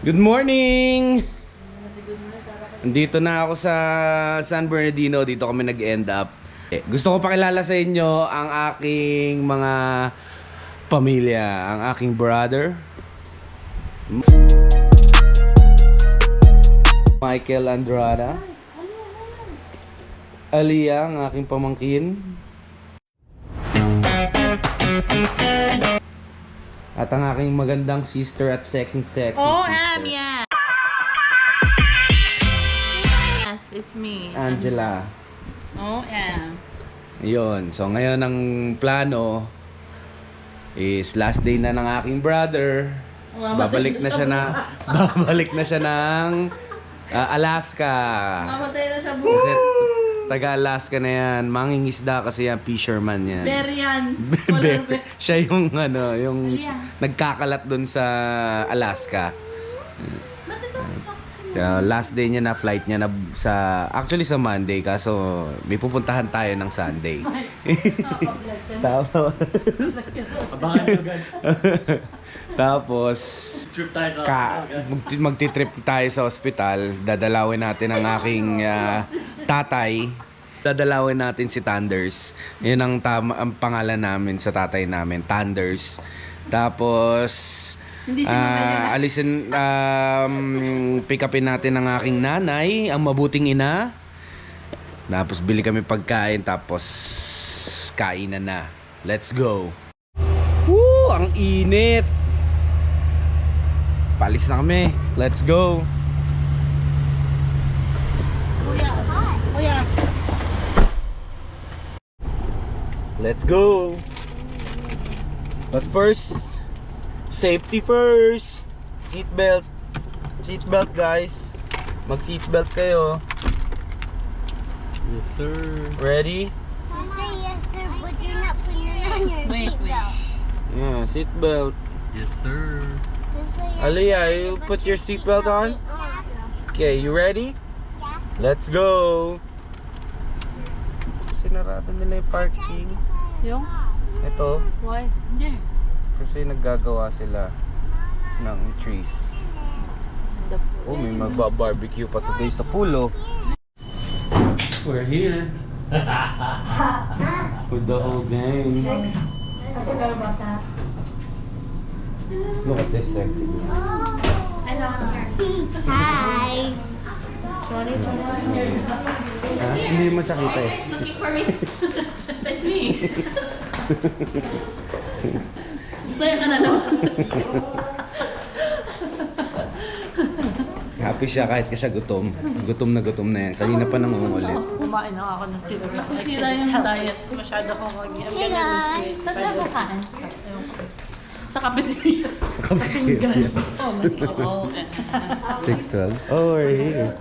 Good morning! Andito na ako sa San Bernardino. Dito kami nag-end up. Gusto ko pakilala sa inyo ang aking mga pamilya. Ang aking brother Michael Andrada, Aliyah, ang aking pamangkin, at ang aking magandang sister at sexy sister. Yeah. Yes, it's me. Angela. Yun. So ngayon ang plano is last day na ng aking brother. Babalik na siya ng Alaska. Mamatay na siya Kasi taga-Alaska na yan. Mangingisda kasi yan, fisherman yan. Bear yan. Siya yung yung nagkakalat dun sa Alaska. Last day niya na, flight niya na actually sa Monday, kaso may pupuntahan tayo ng Sunday. Tapos Trip tayo sa magti-trip tayo sa ospital. Dadalawin natin ang aking tatay. Dadalawin natin si Thunders. Yun ang pangalan namin sa tatay namin, Thunders. Tapos alisin, pick upin natin ang aking nanay, ang mabuting ina. Tapos bili kami pagkain, tapos kainan na. Let's go. Woo! Ang init. Palis na kami. Let's go. Let's go. But first, safety first. Seatbelt. Seatbelt, guys. Mag-seatbelt kayo. Yes, sir. Ready? You say yes, sir, but you're not putting it on your seatbelt. Yeah, seatbelt. Yes, sir. Aliyah, you put your seatbelt on? Okay, you ready? Yeah. Let's go. Sinarado nila yung parking. Yung? Ito, Why? Hindi. kasi naggagawa sila ng trees. Oh, may magba-barbecue pa today sa pool, oh. We're here. With the whole gang. I forgot about that. Look at this sexy girl. I love her. Hi. Hindi mo siya kita eh. It's looking for me. It's me. Saya ka na naman. Happy siya kahit kasi gutom. Gutom na yan. Kanina pa nangungulit. Kumain na ako ng syrup. Nasisira yung diet. Masyado ko mag-iam. Hey guys. Saan ka makain? Sa cafeteria. Sa cafeteria. Oh my God. 612. Oh, we're here.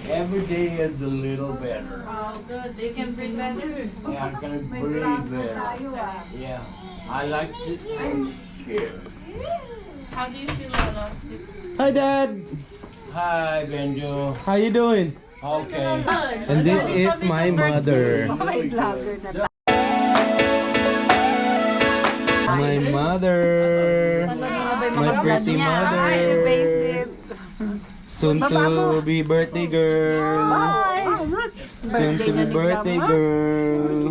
Every day is a little better. Oh, good. They can breathe better. Yeah, I can breathe better. Yeah, I like to cheer. How do you feel, Lola? Hi, Dad. Hi, Benjo. How you doing? Okay. And this is my mother. May vlogger na. My mother. My pretty mother. Soon to be birthday girl. Soon to be birthday girl.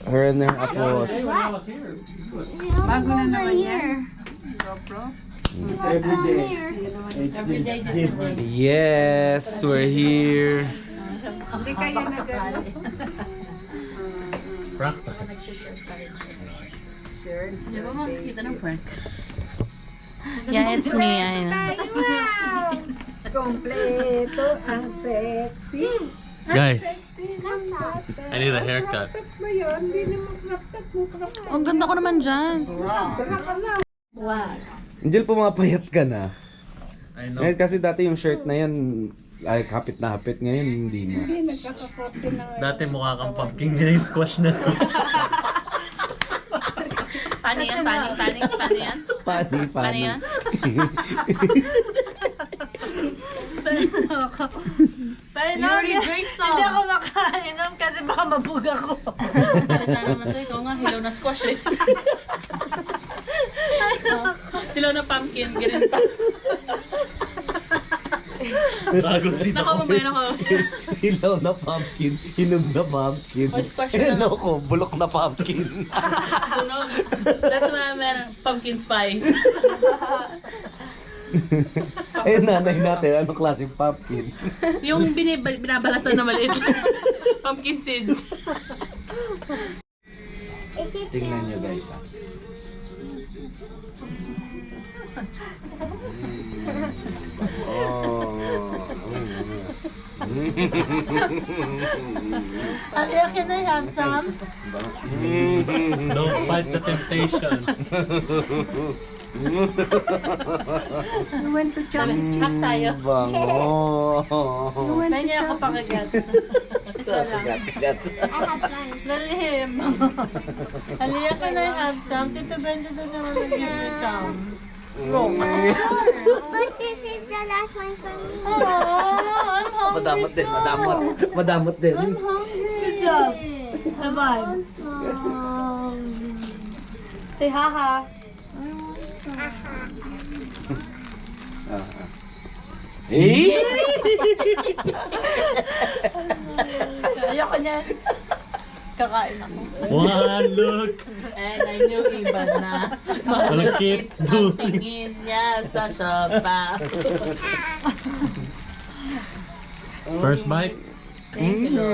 Her and her apos. Bago na naman here. Every day. Every day, It's different day. Yes, we're here. Hindi kayo na gano'n. Gusto niyo ba makikita ng prank? Yeah, it's me. I know. Kompleto ang sexy. Guys, I need a haircut. Ba yun? Hindi naman crop top mo. Crop top. Ang ganda ko naman dyan. Ka na. Angel, pumapayat ka na. I know. Ngayon kasi dati yung shirt na yan, ay hapit na hapit. Ngayon hindi na. Hindi, nagkakakrop din na. Dati mukha kang pumpkin, ngayon squash na. Paano yan? Paano yan? Funny, Paano yan? You already drank some. Hindi ako makainom kasi baka mabug ako. Salita naman to. Ikaw nga, hilaw na squash eh. Hilaw na pumpkin. Ganun pa. Dragon seed Nako, mamaya na ko. Hilaw na pumpkin, hinog na pumpkin. Or squash na lang. Ano ko, bulok na pumpkin. Sunog. That's why meron pumpkin spice. Eh, nanay natin, anong klaseng pumpkin? Yung binabalatan na maliit. Pumpkin seeds. Is it Tingnan nyo guys Can I have some? Don't fight the temptation. You went to Chang. Hack tayo. Bango. Pahingi ako pakagat. Isa lang. I have fun. Nalihim. Aliyah, can I have some? Tito Benjo doesn't want to give me some. But this is the last one for me. Oh, I'm hungry. Madamot din, madamot. Madamot din. I'm hungry. Good job. Bye-bye. Say haha. Eh? Ayoko niyan. Kakain ako. One look. And I knew iba na. Malakit. Ang tingin niya sa sopa. First bite.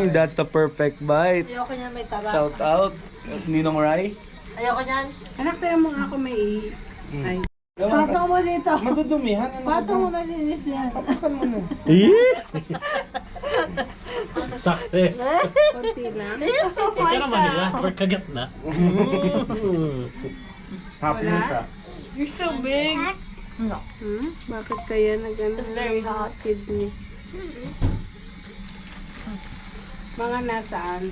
That's the perfect bite. Ayoko niyan may taba. Shout out, Ninong Rai. Ayoko niyan. Anak, tayo mo ako may ay. Patong mo dito. Madudumihan. Patong mo malinis yan. Success. Konti lang. Huwag ka naman nila. Kagat na. Happy na siya. You're so big. Bakit kaya nag-ano? It's very hot. Kidney. Mga nasaan?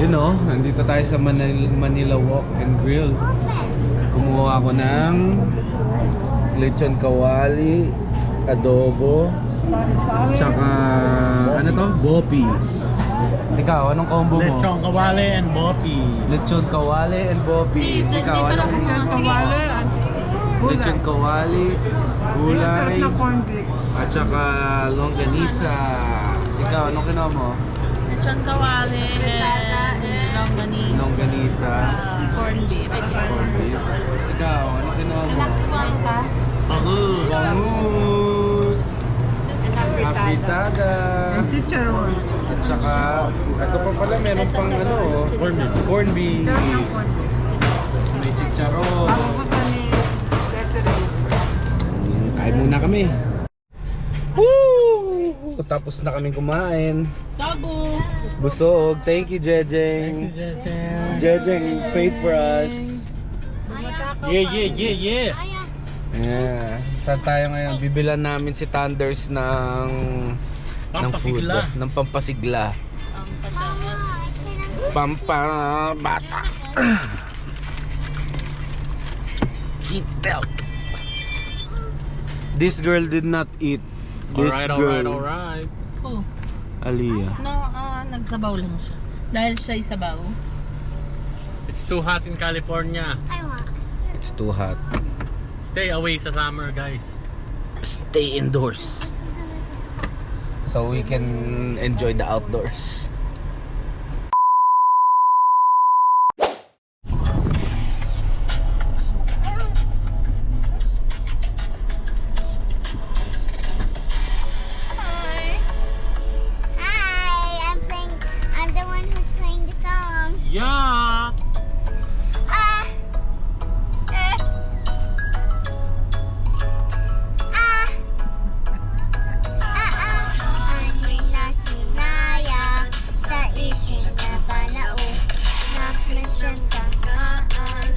You know, nandito tayo sa Manila Walk and Grill. Kumuha ako ng lechon kawali, adobo, tsaka ano to? Bopis. Ikaw, anong combo mo? Lechong kawali and bopi. Lechon kawali and bopis. Ikaw, anong lechon kawali, gulay, at tsaka longganisa. Ikaw, anong kinuha mo? Lechon kawali and Longganisa. corned beef. Corned beef. Ikaw, anong kinuha mo? Bangus. Bangus. Apitada. Chicharon. At saka, ito pa pala, meron pang ano, corned beef. May chicharon. Kain muna kami. Woo! Tapos na kaming kumain. Sabu! Busog. Thank you, Jejeng. Jejeng paid for us. Yeah, yeah, yeah, yeah. Yeah. Saan tayo ngayon? Bibilan namin si Thunders ng Pampasigla. food, ng pampasigla. Ang patamas. Pampabata. Seatbelt. This girl did not eat. This Alright, girl, alright. Oh, Aliyah. no, nagsabaw lang siya. Dahil siya sabaw. It's too hot in California. I want. It's too hot. Stay away sa summer, guys. Stay indoors. So we can enjoy the outdoors. Hi, I'm the one who's playing the song. Yeah. Aning na sinayang sa isip na panao na minsan takaan.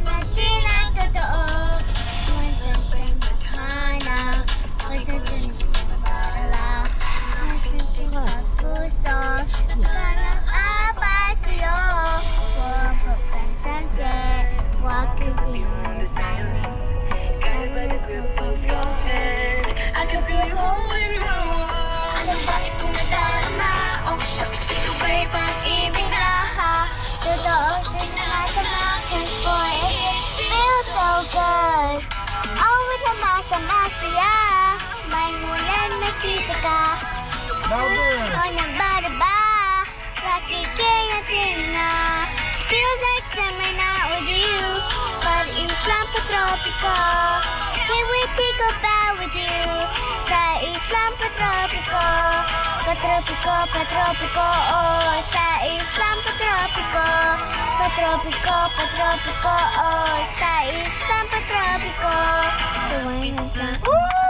Mga silang totoo, minsan siyang maghanap, minsan siyang magpapala, minsan siyang magpuso, parang apa sa'yo. On a barba, rocky na. Feels like summer not with you, but Islam Patropico. Can we take a bow with you? Sa Islam Patropico. Patropico, Patropico, oh, sa Islam Patropico. Patropico, Patropico, oh, sa Islam Patropico. So why not?